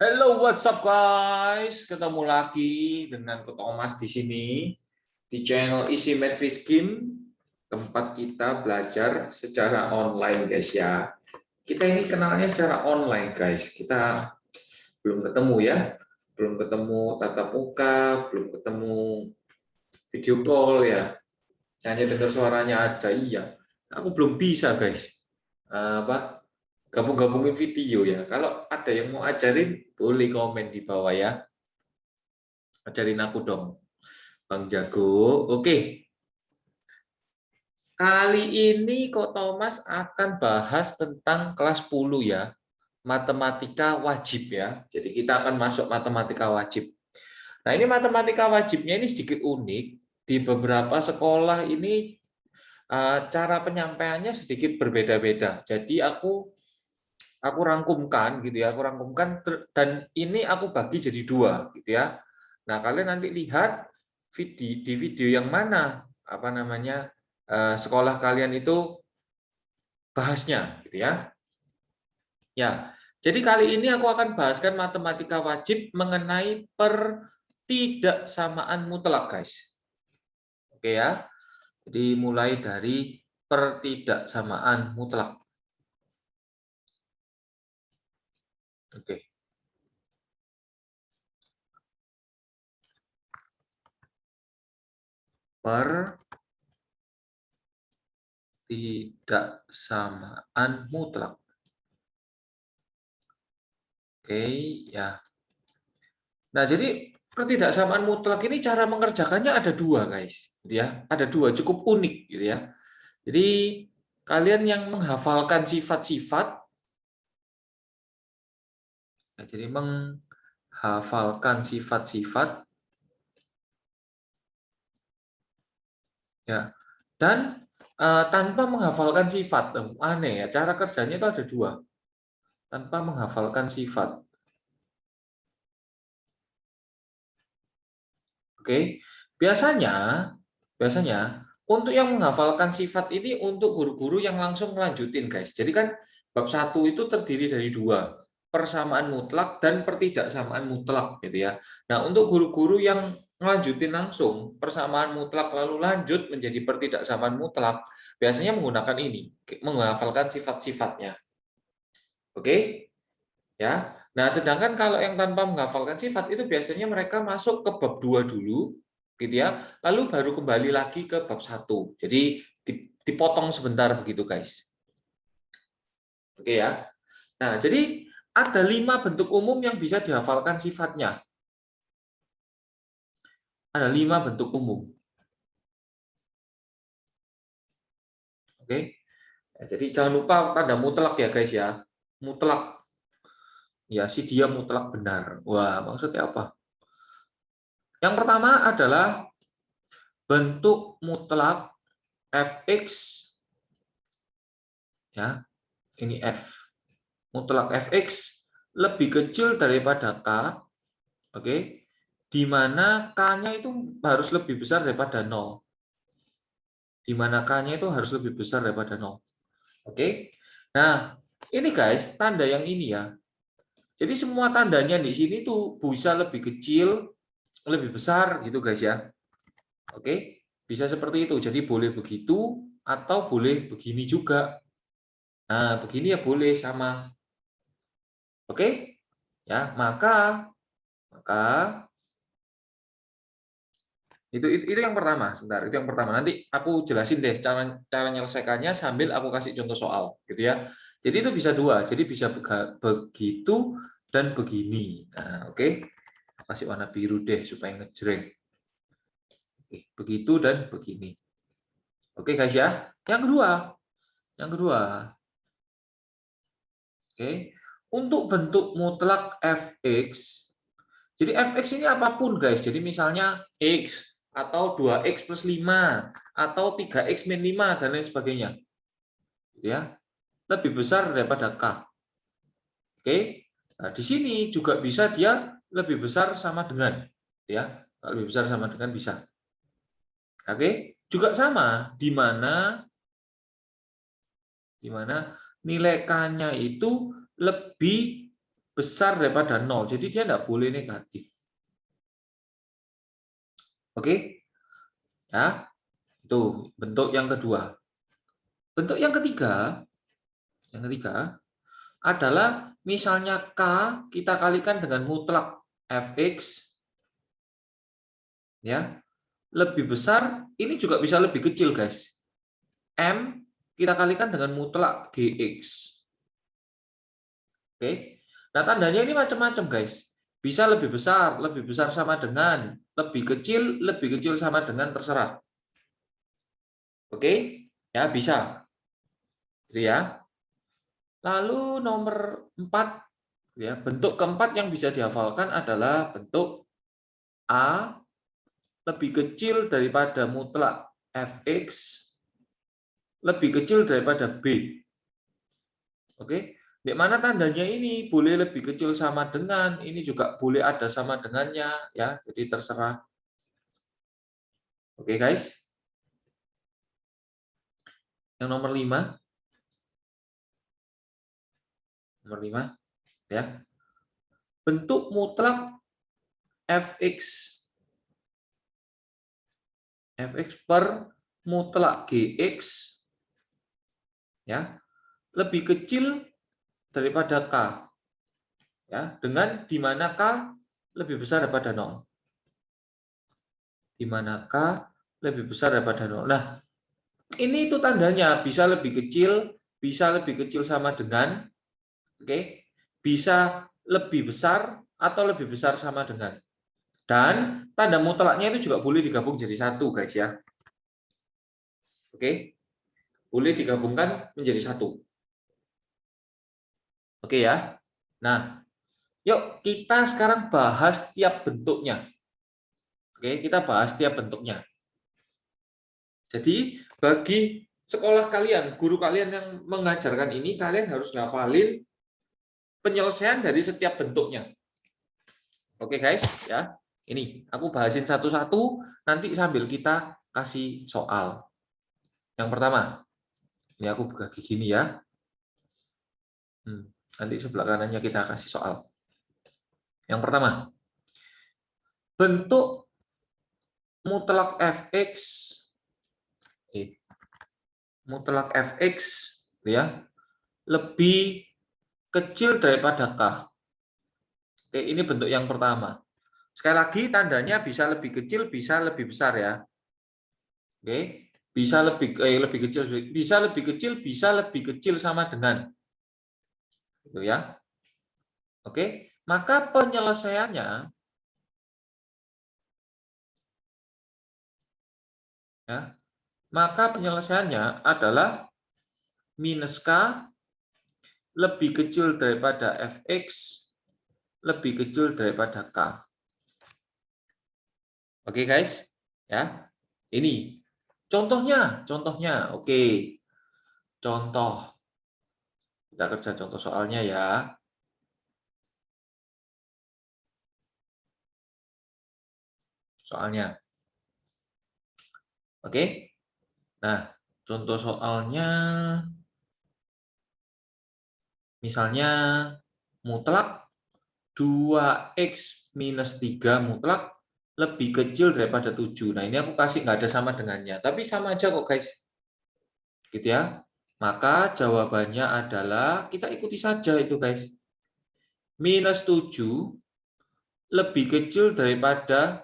Hello, what's up guys? Ketemu lagi dengan Ko Thomas di sini di channel Easy Math with Kim, tempat kita belajar secara online guys ya. Kita ini kenalnya secara online guys. Kita belum ketemu ya, belum ketemu tatap muka, belum ketemu video call ya. Hanya dengar suaranya aja iya. Aku belum bisa guys. Apa? Gabung-gabungin video ya. Kalau ada yang mau ajarin, boleh komen di bawah ya. Ajarin aku dong, Bang Jago. Oke, kali ini Ko Thomas akan bahas tentang kelas 10 ya, matematika wajib ya. Jadi kita akan masuk matematika wajib. Nah ini matematika wajibnya ini sedikit unik. Di beberapa sekolah ini cara penyampaiannya sedikit berbeda-beda. Jadi aku rangkumkan gitu ya, aku rangkumkan dan ini aku bagi jadi dua gitu ya. Nah, kalian nanti lihat di video yang mana apa namanya sekolah kalian itu bahasnya gitu ya. Ya. Jadi kali ini aku akan bahaskan matematika wajib mengenai pertidaksamaan mutlak, guys. Oke ya. Jadi mulai dari pertidaksamaan mutlak. Oke. Pertidaksamaan mutlak. Oke, ya. Nah, jadi pertidaksamaan mutlak ini cara mengerjakannya ada dua, guys. Gitu ya. Ada dua, cukup unik gitu ya. Jadi kalian yang menghafalkan sifat-sifat, jadi menghafalkan sifat-sifat, ya. Dan tanpa menghafalkan sifat, aneh ya. Cara kerjanya itu ada dua. Tanpa menghafalkan sifat. Oke, biasanya untuk yang menghafalkan sifat ini untuk guru-guru yang langsung melanjutin, guys. Jadi kan bab 1 itu terdiri dari dua, persamaan mutlak dan pertidaksamaan mutlak, gitu ya. Nah, untuk guru-guru yang melanjutin langsung persamaan mutlak lalu lanjut menjadi pertidaksamaan mutlak, biasanya menggunakan ini, menghafalkan sifat-sifatnya. Oke? Ya. Nah, sedangkan kalau yang tanpa menghafalkan sifat itu biasanya mereka masuk ke bab 2 dulu, gitu ya. Lalu baru kembali lagi ke bab 1. Jadi dipotong sebentar begitu, guys. Oke ya. Nah, jadi ada 5 bentuk umum yang bisa dihafalkan sifatnya. Ada 5 bentuk umum. Oke. Ya, jadi jangan lupa tanda mutlak ya, guys ya. Mutlak. Ya, si dia mutlak benar. Wah, maksudnya apa? Yang pertama adalah bentuk mutlak fx, ya, ini f. Mutlak fx lebih kecil daripada k, oke, di mana k-nya itu harus lebih besar daripada 0. Di mana k-nya itu harus lebih besar daripada 0. Oke. Nah, ini guys, tanda yang ini ya. Jadi semua tandanya di sini tuh bisa lebih kecil, lebih besar gitu guys ya. Oke. Bisa seperti itu. Jadi boleh begitu atau boleh begini juga. Nah, begini ya boleh sama. Oke? Ya, maka itu yang pertama. Sebentar, itu yang pertama. Nanti aku jelasin deh cara menyelesaikannya sambil aku kasih contoh soal, gitu ya. Jadi itu bisa dua. Jadi bisa begitu dan begini. Nah, oke. Kasih warna biru deh supaya ngejreng. Oke, begitu dan begini. Oke, guys ya. Yang kedua. Yang kedua. Oke. Untuk bentuk mutlak fx, jadi fx ini apapun guys. Jadi misalnya x atau 2x plus 5 atau 3x min 5 dan lain sebagainya. Ya. Lebih besar daripada k. Oke. Nah, di sini juga bisa dia lebih besar sama dengan, ya. Lebih besar sama dengan bisa. Oke. Juga sama di mana nilai k-nya itu lebih besar daripada 0. Jadi dia tidak boleh negatif. Oke? Ya. Itu bentuk yang kedua. Bentuk yang ketiga adalah misalnya K kita kalikan dengan mutlak fx, ya, lebih besar, ini juga bisa lebih kecil, guys. M kita kalikan dengan mutlak gx. Oke. Nah, tandanya ini macam-macam, guys. Bisa lebih besar sama dengan, lebih kecil sama dengan, terserah. Oke? Ya, bisa. Gitu ya. Lalu nomor 4, ya, bentuk keempat yang bisa dihafalkan adalah bentuk A lebih kecil daripada mutlak fx lebih kecil daripada b. Oke, di mana tandanya ini boleh lebih kecil sama dengan, ini juga boleh ada sama dengannya, ya. Jadi terserah. Oke, guys. Yang nomor 5. Nomor 5, ya. Bentuk mutlak fx per mutlak gx, ya, lebih kecil daripada k, ya, dengan di mana k lebih besar daripada 0. Di mana k lebih besar daripada 0. Nah, ini itu tandanya bisa lebih kecil sama dengan, oke, bisa lebih besar atau lebih besar sama dengan. Dan tanda mutlaknya itu juga boleh digabung jadi satu, guys, ya. Oke, boleh digabungkan menjadi satu. Oke ya. Nah, yuk kita sekarang bahas tiap bentuknya. Oke, kita bahas tiap bentuknya. Jadi bagi sekolah kalian, guru kalian yang mengajarkan ini, kalian harus ngafalin penyelesaian dari setiap bentuknya. Oke guys, ya. Ini aku bahasin satu-satu, nanti sambil kita kasih soal. Yang pertama, ini aku buka gini ya. Nanti sebelah kanannya kita kasih soal. Yang pertama, bentuk mutlak fx, ya, lebih kecil daripada k. Oke, ini bentuk yang pertama. Sekali lagi tandanya bisa lebih kecil, bisa lebih besar ya. Oke, bisa lebih kecil, bisa lebih kecil sama dengan. Gitu ya. Oke, maka penyelesaiannya, ya, adalah minus k lebih kecil daripada fx lebih kecil daripada k. Oke guys, ya. Ini contohnya, oke. Contoh. Kita kerja contoh soalnya ya. Soalnya. Oke. Nah, contoh soalnya misalnya mutlak 2x minus 3 mutlak lebih kecil daripada 7. Nah, ini aku kasih nggak ada sama dengannya, tapi sama aja kok guys. Gitu ya. Maka jawabannya adalah, kita ikuti saja itu guys. Minus 7 lebih kecil daripada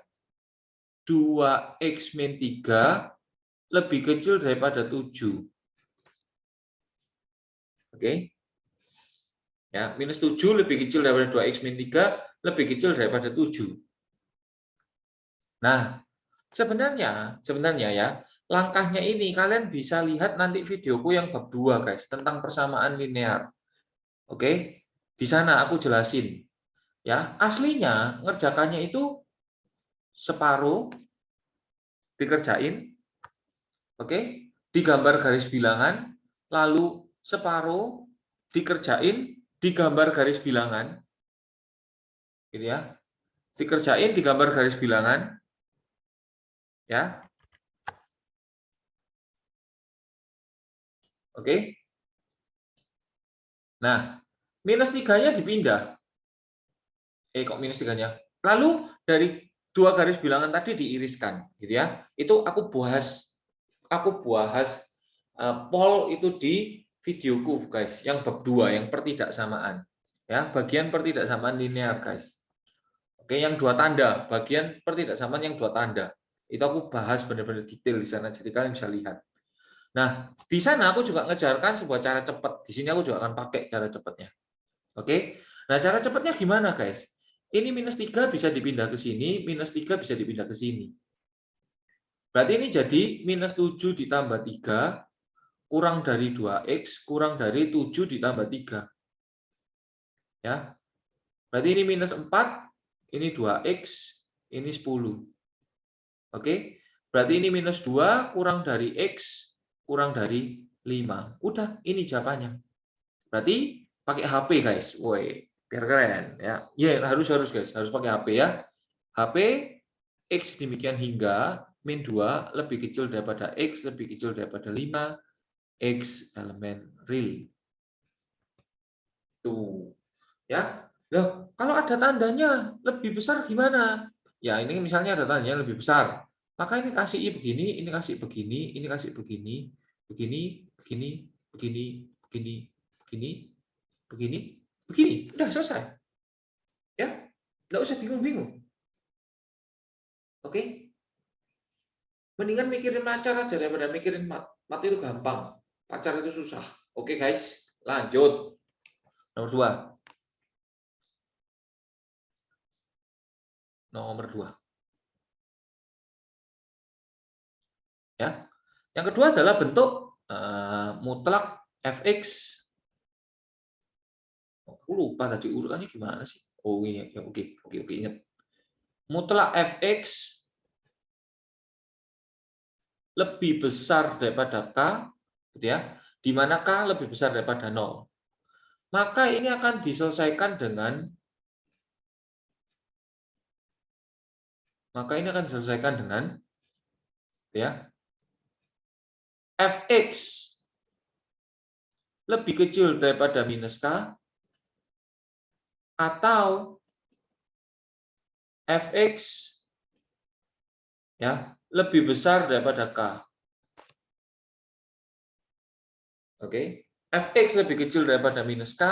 2x min 3 lebih kecil daripada 7. Oke. Ya, minus 7 lebih kecil daripada 2x min 3 lebih kecil daripada 7. Nah, sebenarnya ya, langkahnya ini kalian bisa lihat nanti videoku yang bab 2 guys, tentang persamaan linear. Oke. Di sana aku jelasin. Ya, aslinya ngerjakannya itu separuh dikerjain, oke, digambar garis bilangan, lalu separuh dikerjain digambar garis bilangan, gitu ya, dikerjain digambar garis bilangan, ya, oke. Nah, minus 3-nya dipindah, kok minus 3-nya. Lalu dari dua garis bilangan tadi diiriskan, gitu ya. Itu aku bahas poll itu di videoku, guys, yang bab 2, yang pertidaksamaan. Ya, bagian pertidaksamaan linear, guys. Oke, yang dua tanda, bagian pertidaksamaan yang dua tanda. Itu aku bahas benar-benar detail di sana, jadi kalian bisa lihat. Nah, di sana aku juga ngejarkan sebuah cara cepat. Di sini aku juga akan pakai cara cepatnya. Oke. Nah, cara cepatnya gimana, guys? Ini minus 3 bisa dipindah ke sini, minus 3 bisa dipindah ke sini. Berarti ini jadi minus 7 ditambah 3 kurang dari 2x kurang dari 7 ditambah 3. Ya. Berarti ini minus 4, ini 2x, ini 10. Oke. Berarti ini minus 2 kurang dari x kurang dari 5. Udah, ini jawabannya. Berarti pakai HP, guys. Woi, biar keren ya. Ya, harus guys, harus pakai HP ya. HP x demikian hingga min 2 lebih kecil daripada x lebih kecil daripada 5, x elemen real. Tuh. Ya. Loh, kalau ada tandanya lebih besar gimana? Ya, ini misalnya ada tandanya lebih besar. Maka ini kasih i begini, ini kasih begini, ini kasih begini, begini, begini, begini, begini, begini, begini, begini. Udah selesai. Ya. Nggak usah bingung-bingung. Oke? Mendingan mikirin pacar aja daripada mikirin mat. Mat itu gampang. Pacar itu susah. Oke, guys. Lanjut. Nomor 2. Nomor 2. Ya. Yang kedua adalah bentuk mutlak fx. Aku lupa tadi urutannya gimana sih? Oh, ini ya. Oke, ingat. Mutlak fx lebih besar daripada k, gitu ya. Di mana k lebih besar daripada 0. Maka ini akan diselesaikan dengan ya, fx lebih kecil daripada minus k atau fx ya lebih besar daripada k. Oke, fx lebih kecil daripada minus k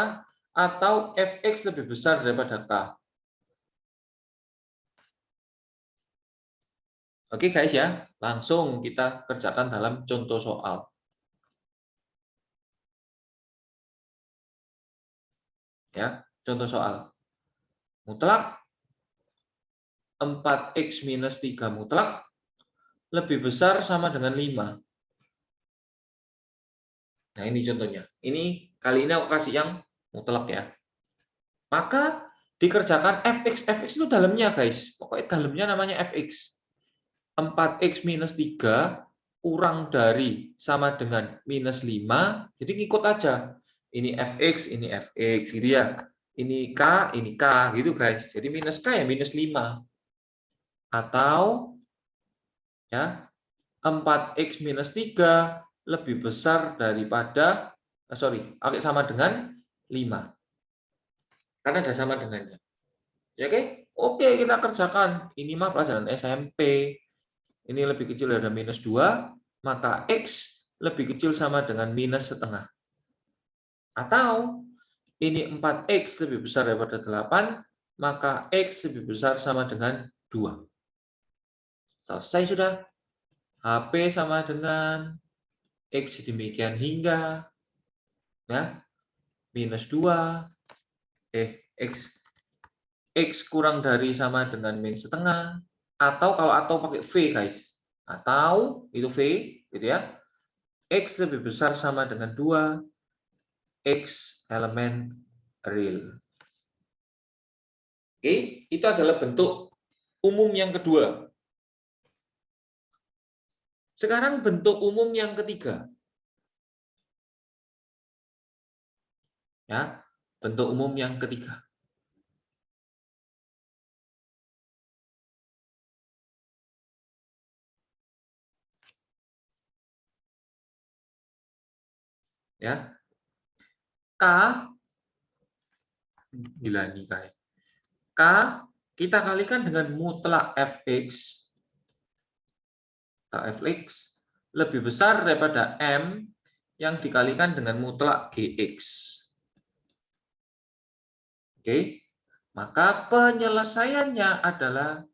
atau fx lebih besar daripada k. Oke guys ya, langsung kita kerjakan dalam contoh soal. Ya, contoh soal. Mutlak 4x minus 3 mutlak lebih besar sama dengan 5. Nah, ini contohnya. Ini kali ini aku kasih yang mutlak ya. Maka dikerjakan fx itu dalamnya, guys. Pokoknya dalamnya namanya fx. 4x minus 3 kurang dari sama dengan minus 5. Jadi ngikut aja. Ini fx, gitu ya. Ini k, gitu guys. Jadi minus k ya minus 5. Atau ya 4x minus 3 lebih besar daripada sama dengan 5. Karena ada sama dengannya. Ya, oke? Oke, kita kerjakan. Ini mah pelajaran SMP. Ini lebih kecil dari minus 2, maka X lebih kecil sama dengan minus setengah. Atau ini 4X lebih besar daripada 8, maka X lebih besar sama dengan 2. Selesai sudah. HP sama dengan X demikian hingga ya, minus 2, X kurang dari sama dengan min setengah, atau pakai V guys, atau itu V gitu ya, X lebih besar sama dengan 2, X elemen real. Oke, itu adalah bentuk umum yang kedua. Sekarang bentuk umum yang ketiga. Ya, bentuk umum yang ketiga. Ya. K gila nih kayak. K kita kalikan dengan mutlak Fx. Fx lebih besar daripada M yang dikalikan dengan mutlak Gx. Oke, maka penyelesaiannya adalah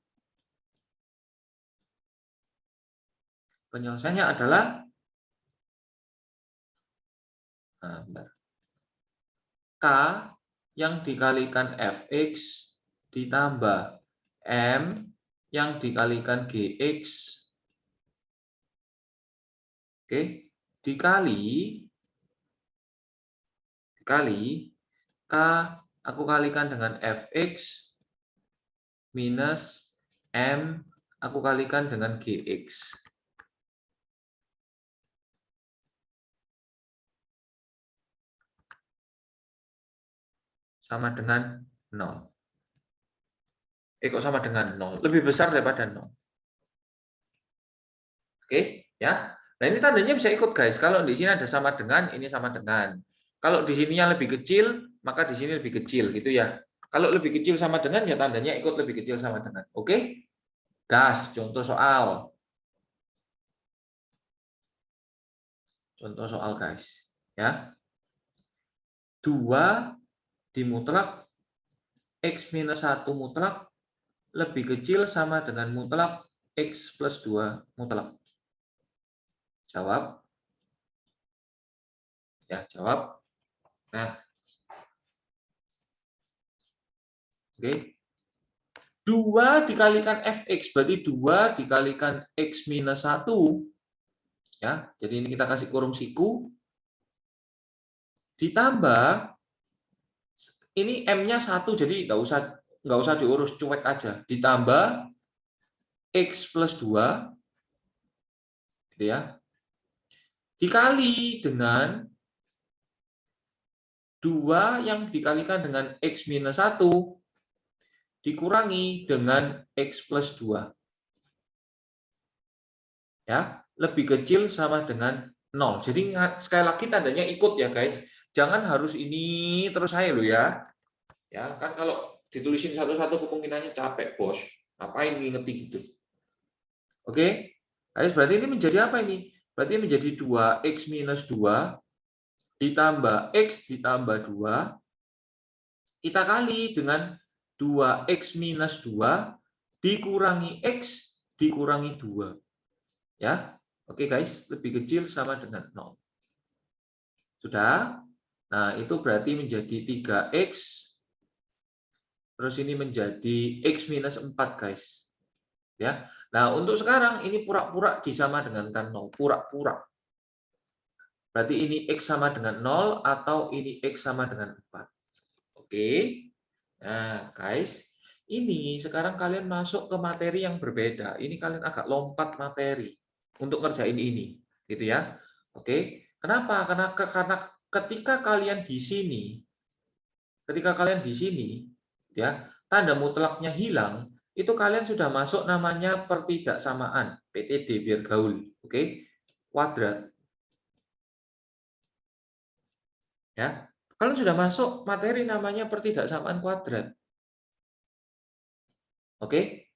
K yang dikalikan Fx ditambah M yang dikalikan Gx, oke, dikali K aku kalikan dengan Fx minus M aku kalikan dengan Gx. Sama dengan 0. Kok sama dengan 0? Lebih besar daripada 0. Oke, ya. Nah, ini tandanya bisa ikut, guys. Kalau di sini ada sama dengan, ini sama dengan. Kalau di sini yang lebih kecil, maka di sini lebih kecil, gitu ya. Kalau lebih kecil sama dengan, ya tandanya ikut lebih kecil sama dengan. Oke? Gas, contoh soal. Contoh soal, guys. Ya. 2 di mutlak, X minus 1 mutlak, lebih kecil sama dengan mutlak, X plus 2 mutlak. Jawab. Ya, jawab. Nah. Oke. 2 dikalikan Fx, berarti 2 dikalikan X minus 1. Ya, jadi ini kita kasih kurung siku. Ditambah, ini M-nya 1, jadi nggak usah diurus, cuek aja. Ditambah X plus 2, gitu ya. Dikali dengan 2 yang dikalikan dengan X minus 1, dikurangi dengan X plus 2. Ya, lebih kecil sama dengan 0. Jadi sekali lagi tandanya ikut ya, guys. Jangan harus ini terus saya loh ya. Ya, kan kalau ditulisin satu-satu kemungkinannya capek, Bos. Ngapain ngingeti gitu. Oke? Guys, berarti ini menjadi apa ini? Berarti menjadi 2x minus 2 ditambah x ditambah 2 kita kali dengan 2x minus 2 dikurangi x dikurangi 2. Ya. Oke, guys, lebih kecil sama dengan 0. Sudah? Nah, itu berarti menjadi 3x. Terus ini menjadi x minus 4, guys. Ya. Nah, untuk sekarang ini pura-pura disama dengankan 0. Pura-pura. Berarti ini x sama dengan 0 atau ini x sama dengan 4. Oke. Nah, guys, ini sekarang kalian masuk ke materi yang berbeda. Ini kalian agak lompat materi untuk ngerjain ini, gitu ya. Oke. Kenapa? Karena ketika kalian di sini, ya, tanda mutlaknya hilang, itu kalian sudah masuk namanya pertidaksamaan, PTD biar gaul, oke? Kuadrat. Ya. Kalian sudah masuk materi namanya pertidaksamaan kuadrat. Oke?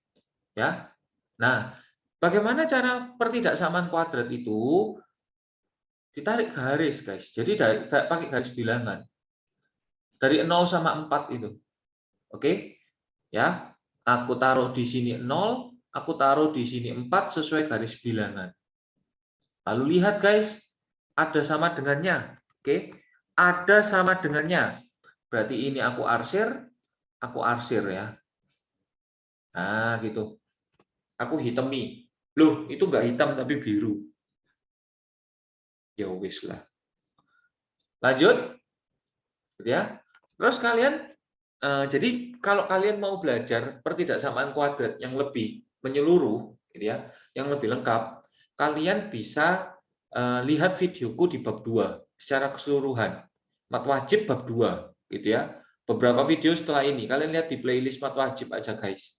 Ya. Nah, bagaimana cara pertidaksamaan kuadrat itu? Ditarik garis, guys. Jadi pakai garis bilangan. Dari 0 sama 4 itu. Oke? Ya. Aku taruh di sini 0, aku taruh di sini 4 sesuai garis bilangan. Lalu lihat, guys, ada sama dengannya. Oke? Ada sama dengannya. Berarti ini aku arsir ya. Nah, gitu. Aku hitami. Loh, itu enggak hitam tapi biru. Ya wis lah. Lanjut. Ya. Terus kalian jadi kalau kalian mau belajar pertidaksamaan kuadrat yang lebih menyeluruh, gitu ya, yang lebih lengkap, kalian bisa lihat videoku di bab 2 secara keseluruhan. Mat wajib bab 2, gitu ya. Beberapa video setelah ini kalian lihat di playlist mat wajib aja, guys.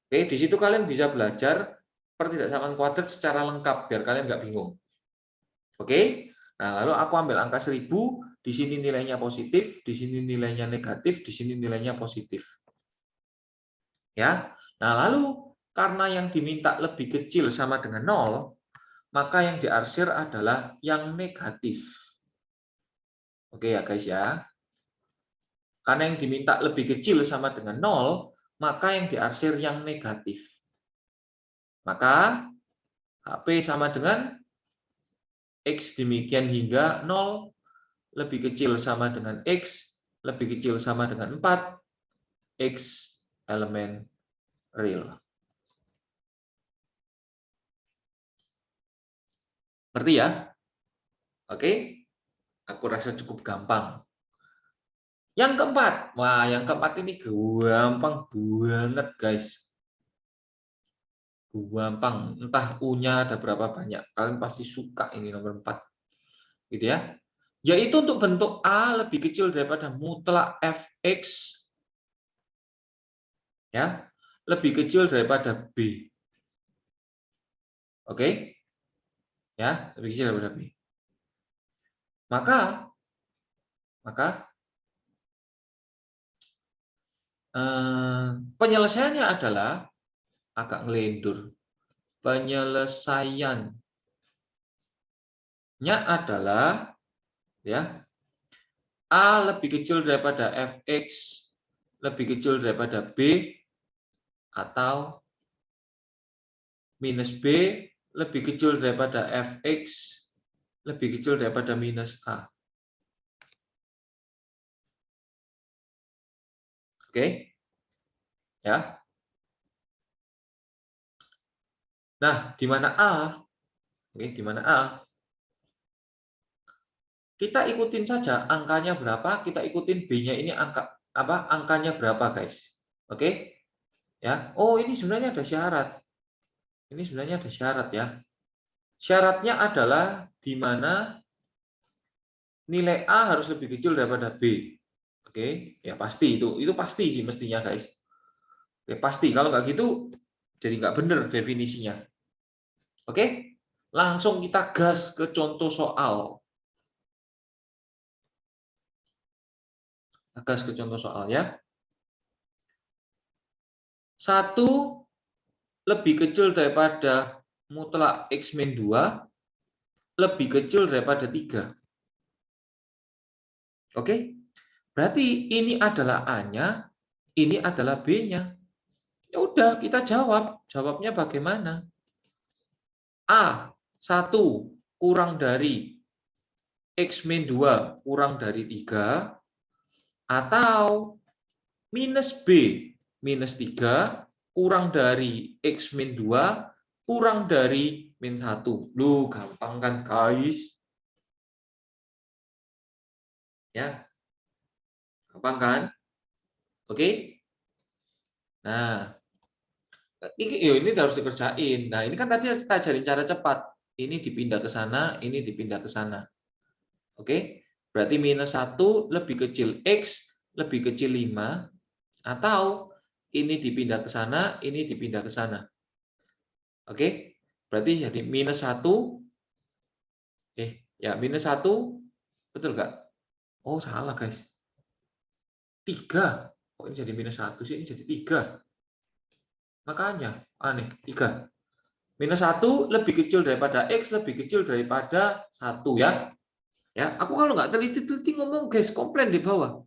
Oke, di situ kalian bisa belajar pertidaksamaan kuadrat secara lengkap biar kalian nggak bingung. Oke. Nah, lalu aku ambil angka 1000, di sini nilainya positif, di sini nilainya negatif, di sini nilainya positif. Ya. Nah, lalu karena yang diminta lebih kecil sama dengan 0, maka yang diarsir adalah yang negatif. Oke ya guys ya. Karena yang diminta lebih kecil sama dengan 0, maka yang diarsir yang negatif. Maka HP sama dengan X demikian hingga 0, lebih kecil sama dengan X, lebih kecil sama dengan 4, X elemen real. Ngerti ya? Oke? Aku rasa cukup gampang. Yang keempat. Wah, yang keempat ini gampang banget, guys. Gampang. Entah U-nya ada berapa banyak. Kalian pasti suka ini nomor 4. Gitu ya. Yaitu untuk bentuk A lebih kecil daripada mutlak Fx, ya, lebih kecil daripada B. Oke? Ya, lebih kecil daripada B. Maka penyelesaiannya adalah agak ngelendur. Penyelesaiannya adalah ya A lebih kecil daripada Fx lebih kecil daripada B atau minus B lebih kecil daripada Fx lebih kecil daripada minus A. Oke? Ya. Nah, di mana A? Oke, di mana A? Kita ikutin saja angkanya berapa, kita ikutin B-nya ini angkanya berapa, guys. Oke? Ya. Oh, ini sebenarnya ada syarat. Ini sebenarnya ada syarat ya. Syaratnya adalah di mana nilai A harus lebih kecil daripada B. Oke, ya pasti itu pasti sih mestinya, guys. Oke, pasti. Kalau nggak gitu jadi nggak benar definisinya. Oke? Langsung kita gas ke contoh soal. Gas ke contoh soal ya. 1 lebih kecil daripada mutlak X min 2 lebih kecil daripada 3. Oke? Berarti ini adalah A-nya, ini adalah B-nya. Ya udah, kita jawab. Jawabnya bagaimana? A, 1 kurang dari X min 2 kurang dari 3, atau minus B minus 3 kurang dari X min 2 kurang dari min 1. Lu gampang kan, guys? Ya, gampang kan? Oke? Nah, ini harus dikerjain. Nah, ini kan tadi kita ajarin cara cepat. Ini dipindah ke sana, ini dipindah ke sana. Oke? Berarti minus 1 lebih kecil X, lebih kecil 5, atau ini dipindah ke sana, ini dipindah ke sana. Oke? Berarti jadi minus 1, ya minus 1, betul nggak? Oh, salah, guys. 3. Kok ini jadi minus 1 sih? Ini jadi 3. Makanya, aneh, 3. Minus 1 lebih kecil daripada X, lebih kecil daripada 1 ya. Ya, aku kalau nggak teliti-teliti ngomong, guys, komplain di bawah.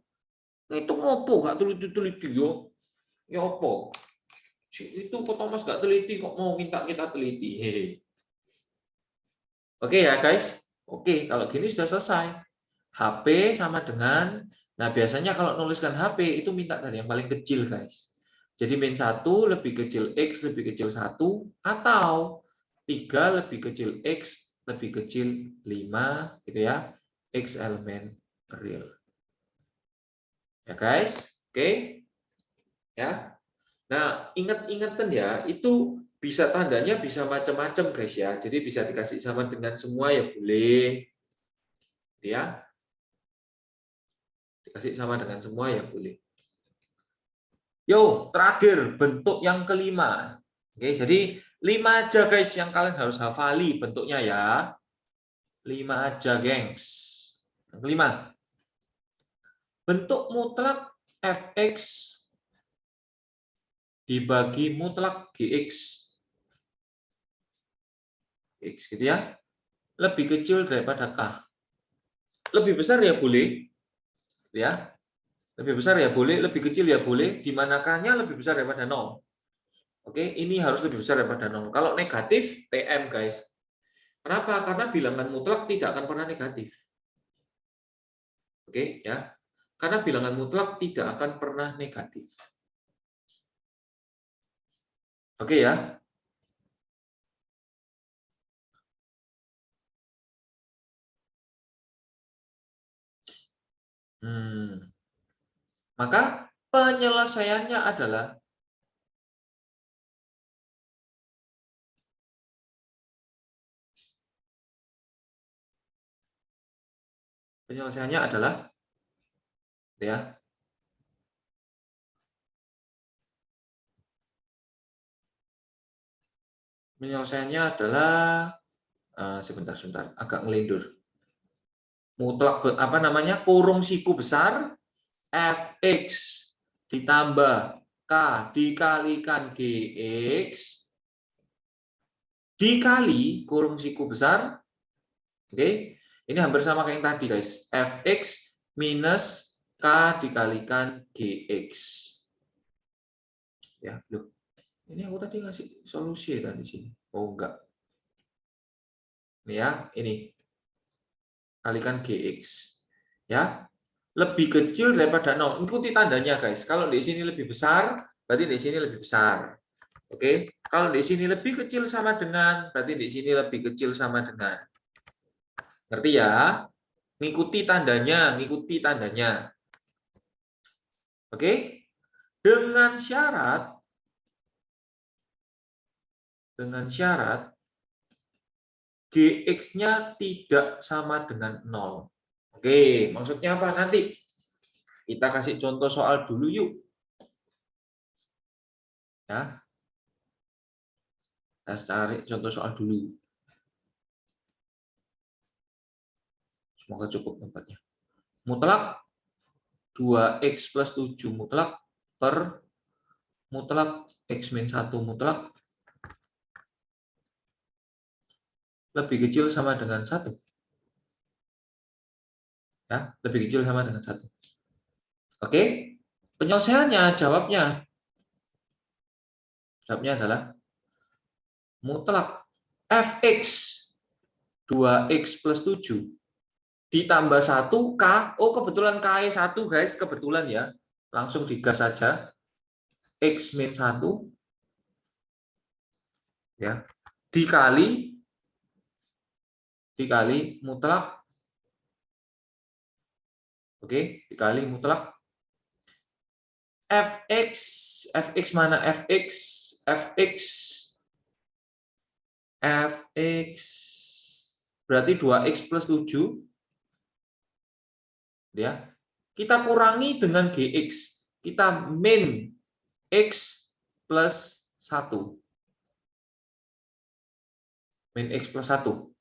Itu ngopo nggak teliti-teliti yo? Ya opo? Itu kok Thomas nggak teliti kok mau minta kita teliti. Hehe. Oke ya guys. Oke, kalau gini sudah selesai. HP sama dengan, nah biasanya kalau nuliskan HP itu minta dari yang paling kecil, guys. Jadi min 1 lebih kecil X lebih kecil 1, atau 3 lebih kecil X lebih kecil 5 gitu ya. X elemen real. Ya guys. Oke. Ya. Nah, ingat-ingatan ya, itu bisa tandanya bisa macam-macam, guys ya. Jadi bisa dikasih sama dengan semua ya boleh. Ya. Dikasih sama dengan semua ya boleh. Yo, terakhir bentuk yang kelima. Oke, jadi 5 aja, guys, yang kalian harus hafali bentuknya ya. 5 aja, gengs. Yang kelima. Bentuk mutlak Fx dibagi mutlak GX. X gitu ya. Lebih kecil daripada K. Lebih besar ya boleh, ya. Lebih besar ya boleh, lebih kecil ya boleh, di mana K-nya lebih besar daripada 0. Oke, ini harus lebih besar daripada 0. Kalau negatif, TM guys. Kenapa? Karena bilangan mutlak tidak akan pernah negatif. Oke, ya. Karena bilangan mutlak tidak akan pernah negatif. Oke ya. Maka penyelesaiannya adalah ya. Penyelesaiannya adalah sebentar, agak ngelindur. Mutlak apa namanya? Kurung siku besar fx ditambah k dikalikan gx dikali kurung siku besar. Oke, ini hampir sama kayak yang tadi guys. Fx minus k dikalikan gx. Ya, loh. Ini aku tadi ngasih solusi ya tadi sini. Oh enggak. Ini ya, ini kalikan gx. Ya, lebih kecil daripada 0. Ikuti tandanya guys. Kalau di sini lebih besar, berarti di sini lebih besar. Oke, kalau di sini lebih kecil sama dengan, berarti di sini lebih kecil sama dengan. Ngerti ya? Ngikuti tandanya, ngikuti tandanya. Oke? Dengan syarat GX-nya tidak sama dengan 0. Oke, maksudnya apa nanti? Kita kasih contoh soal dulu yuk. Ya. Kita cari contoh soal dulu. Semoga cukup tempatnya. Mutlak 2x plus 7 mutlak per mutlak x min 1 mutlak lebih kecil sama dengan 1. Ya, lebih kecil sama dengan 1. Oke? Penyelesaiannya, jawabnya adalah mutlak fx 2x plus 7 ditambah 1 k. Oh, kebetulan k 1 guys, kebetulan ya. Langsung digas saja. X min 1 ya. Dikali mutlak. Oke, dikali mutlak fx mana fx berarti 2x plus 7 ya. Kita kurangi dengan gx. Kita min x plus 1. Min x plus 1.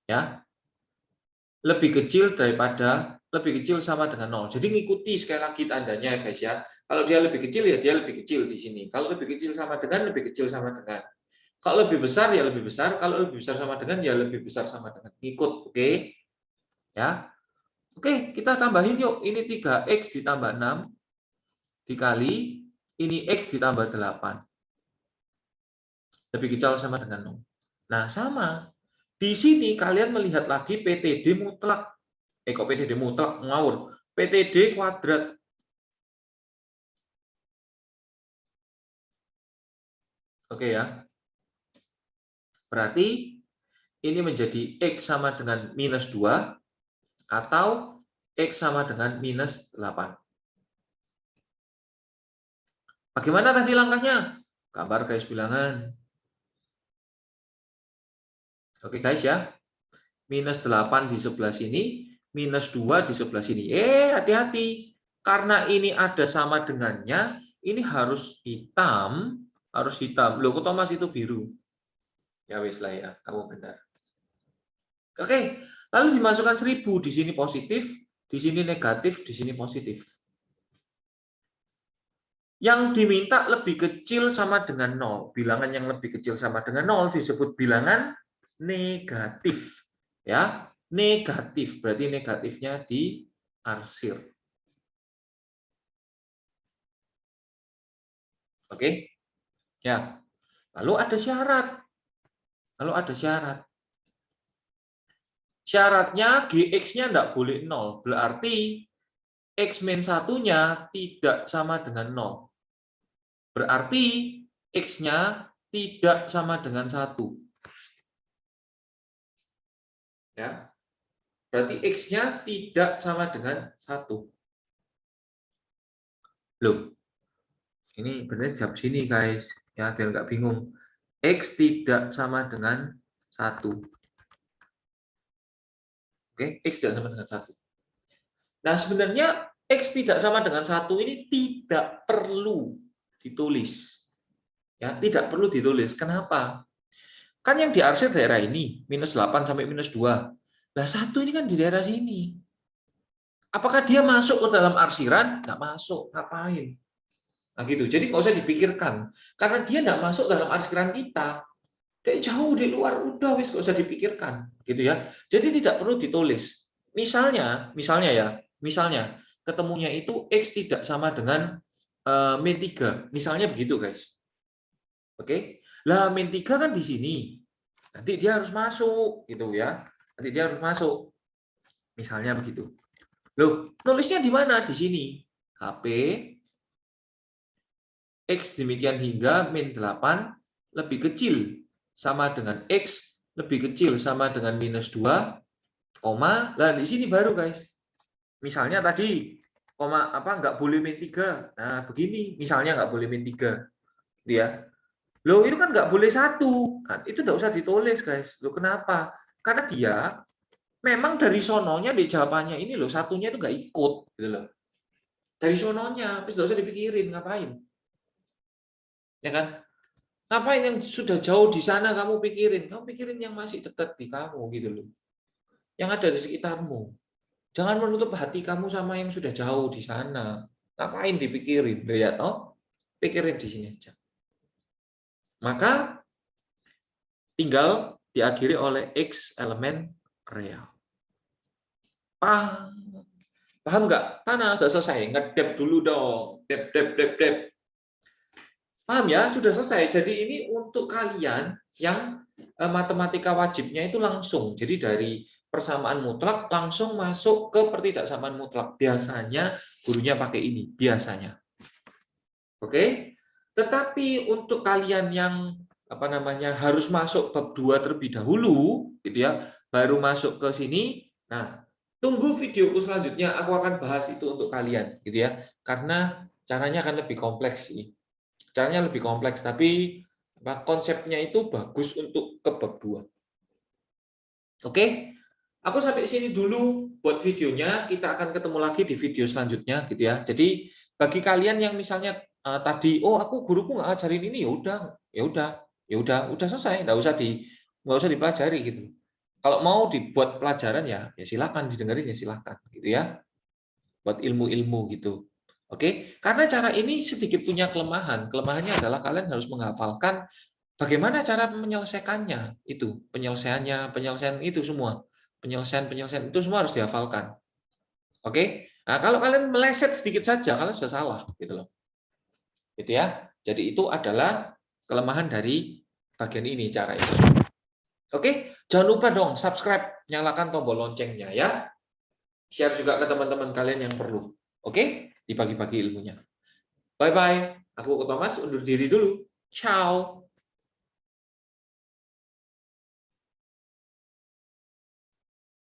Ya. Lebih kecil sama dengan 0. Jadi ngikuti sekali lagi tandanya guys ya. Kalau dia lebih kecil ya dia lebih kecil di sini. Kalau lebih kecil sama dengan lebih kecil sama dengan. Kalau lebih besar ya lebih besar, kalau lebih besar sama dengan ya lebih besar sama dengan. Ngikut, oke? Ya. Oke, kita tambahin yuk. Ini 3x ditambah 6 dikali ini x ditambah 8. Lebih kecil sama dengan 0. Nah, sama. Di sini kalian melihat lagi PTD mutlak. Kok PTD mutlak? Ngawur. PTD kuadrat. Oke ya. Berarti ini menjadi X sama dengan minus 2 atau X sama dengan minus 8. Bagaimana tadi langkahnya? Gambar garis bilangan. Oke guys ya. Minus 8 di sebelah sini, minus 2 di sebelah sini. Hati-hati. Karena ini ada sama dengannya, ini harus hitam. Loh, kok Thomas itu biru? Ya wis lah ya, kamu benar. Oke, lalu dimasukkan 1000, di sini positif, di sini negatif, di sini positif. Yang diminta lebih kecil sama dengan 0. Bilangan yang lebih kecil sama dengan 0 disebut bilangan negatif. Ya, negatif. Berarti negatifnya diarsir. Oke? Ya. Lalu ada syarat. Syaratnya GX-nya tidak boleh 0. Berarti X min 1-nya tidak sama dengan 0. Berarti X-nya tidak sama dengan 1. Ya. Berarti X-nya tidak sama dengan 1. Loh, ini benar jawab sini guys. Ya, biar nggak bingung. X tidak sama dengan 1. Oke, X tidak sama dengan 1. Nah, sebenarnya X tidak sama dengan 1 ini tidak perlu ditulis. Ya, tidak perlu ditulis. Kenapa? Kan yang diarsir daerah ini, -8 sampai -2. Nah, 1 ini kan di daerah sini. Apakah dia masuk ke dalam arsiran? Nggak masuk. Ngapain? Nah, gitu. Jadi nggak usah dipikirkan. Karena dia nggak masuk dalam arsiran kita. Dia jauh di luar, udah wis nggak usah dipikirkan. Gitu ya. Jadi tidak perlu ditulis. Misalnya ketemunya itu X tidak sama dengan min 3. Misalnya begitu, guys. Oke. Lah min 3 kan di sini. Nanti dia harus masuk gitu ya. Nanti dia harus masuk. Misalnya begitu. Loh, nulisnya di mana? Di sini. HP X demikian hingga min 8 lebih kecil sama dengan X lebih kecil sama dengan -2, koma, lah di sini baru guys. Misalnya tadi, koma apa nggak boleh min 3. Nah, begini, misalnya nggak boleh min 3. Ya. Loh, itu kan nggak boleh 1. Nah, itu nggak usah ditulis guys. Loh, kenapa? Karena dia memang dari sononya di jawabannya ini loh, satunya itu nggak ikut. Gitu loh. Dari sononya, terus nggak usah dipikirin, ngapain. Ya kan? Ngapain yang sudah jauh di sana kamu pikirin? Kamu pikirin yang masih dekat di kamu gitu loh. Yang ada di sekitarmu. Jangan menutup hati kamu sama yang sudah jauh di sana. Ngapain dipikirin? Ya toh? Pikirin di sini aja. Maka tinggal diakhiri oleh X elemen real. Paham nggak? Mana sudah selesai? Ngedep dulu dong. Dep. Paham ya? Sudah selesai. Jadi ini untuk kalian yang matematika wajibnya itu langsung. Jadi dari persamaan mutlak langsung masuk ke pertidaksamaan mutlak. Biasanya gurunya pakai ini, biasanya. Oke? Tetapi untuk kalian yang harus masuk bab 2 terlebih dahulu, gitu ya, baru masuk ke sini. Nah, tunggu videoku selanjutnya, aku akan bahas itu untuk kalian, gitu ya. Karena caranya akan lebih kompleks sih. Caranya lebih kompleks, tapi konsepnya itu bagus untuk ke bab 2. Oke? Aku sampai sini dulu buat videonya. Kita akan ketemu lagi di video selanjutnya, gitu ya. Jadi bagi kalian yang misalnya tadi, oh aku guruku nggak ajarin ini, udah selesai, nggak usah dipelajari gitu. Kalau mau dibuat pelajaran ya silakan didengarin ya silakan, gitu ya. Buat ilmu-ilmu gitu. Oke, karena cara ini sedikit punya kelemahan. Kelemahannya adalah kalian harus menghafalkan bagaimana cara menyelesaikannya itu, penyelesaian itu semua. Penyelesaian itu semua harus dihafalkan. Oke? Nah, kalau kalian meleset sedikit saja, kalian sudah salah gitu loh. Gitu ya. Jadi itu adalah kelemahan dari bagian ini cara itu. Oke? Jangan lupa dong subscribe, nyalakan tombol loncengnya ya. Share juga ke teman-teman kalian yang perlu. Oke? Dibagi-bagi ilmunya. Bye-bye. Aku Thomas undur diri dulu. Ciao.